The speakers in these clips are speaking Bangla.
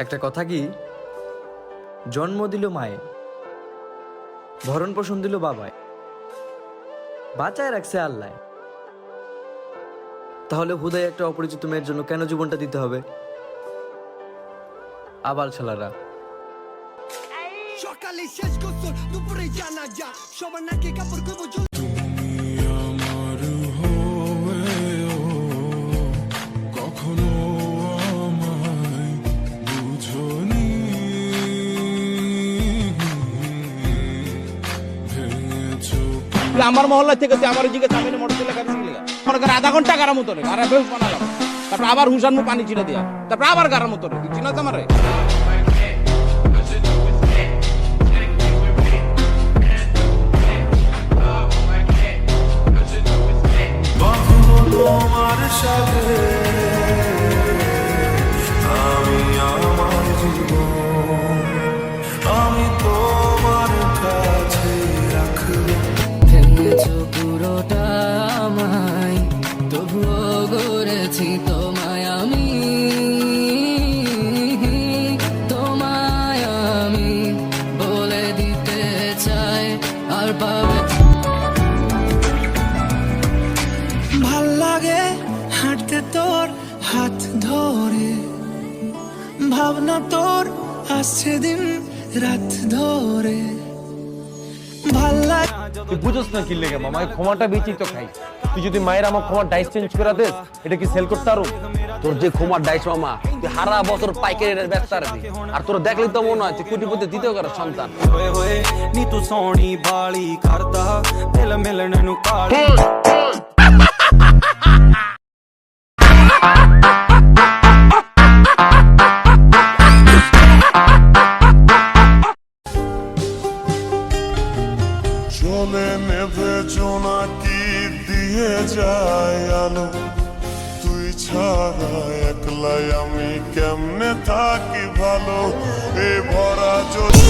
একটা কথা কি, জন্ম দিল মায়ে, ভরণ পোষণ দিল বাবায়, বাঁচায় রাখছে আল্লাহ। তাহলে হুদাই একটা অপরিচিত মেয়ের জন্য কেন জীবনটা দিতে হবে? আবাল ছালারা। সকালে শেষ গোসল, দুপুরে জানা যা, সবার নাকে কাপড় কইব আমার মহল্লা থেকে আমার জিজ্ঞেস আমি মোটরসাইকেল গাড়ি শিখলে মনে করে আধা ঘন্টা গাড়ার মতো আর বেশ বানালাম, তারপর আবার হুসানমু পানি ছিঁড়ে দিয়া, তারপর আবার গাড়ার মতো চিনা তো আমারে। তোমার সাথে আমি আমার জীবন আমি তোমার কাছে রাখবো। ভেঙেছো পুরোটা আমায়, তবুও গড়েছি তোমায় আমি, তোমায় আমি বলে দিতে চাই আর পাবে। ভাল লাগে হাঁটতে তোর হাত ধরে, ভাবনা তোর আসছে দিন রাত ধরে। ভাল লাগে তুই বুঝোস না কি লেগে মামা, ক্ষমাটা বেঁচেই তো খাই। তুই যদি মায়ের আমার ক্ষমার ডাইস চেঞ্জ করে দেস, এটা কি সেল করতে আরো? তোর যে ক্ষমার ডাইস মামা, তুই হারা বছর পাইকারি ব্যস্ত রাখবি, আর তোর দেখলে তো মনে হয় তুই কোটিপতি দ্বিতীয় কারো সন্তান। ਹੋਏ ਹੋਏ ਨੀ ਤੂੰ ਸੋਹਣੀ ਬਾਲੀ ਕਰਦਾ ਦਿਲ ਮਿਲਣ ਨੂੰ ਕਾਲੀ। চলে নেভে জোনাকি দিয়ে যায় আলো, তুই ছাড়া একলাই আমি কেমনে থাকি ভালো এ ভরা যদি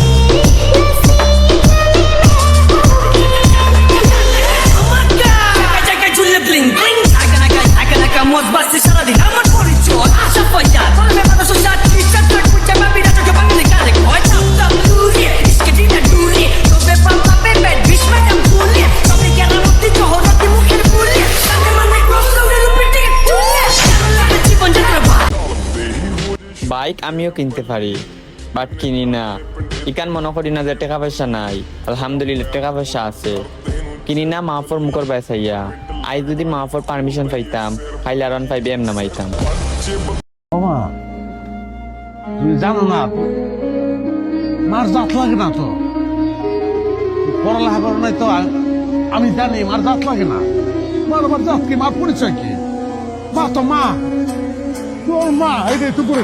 বাইক আমিও কিনতে পারি, বাট কিনি না। ইকান মনে করি না যে টাকা পয়সা নাই, আলহামদুলিল্লাহ টাকা পয়সা আছে। কিনি না মাহফর মুখর বেসাইয়া। আই যদি মাহফর পারমিশন পাইতাম, খাইলে আর 1.5 এম নামাইতাম। বাবা তুমি জানো না, মার জাত লাগে না তো, পড়ালেখা করো নাই তো। আমি জানি মার জাত লাগে না। মার আবার জাত কি, মার পরিচয় কি? মা তো মা, তোর মা, এই তো করে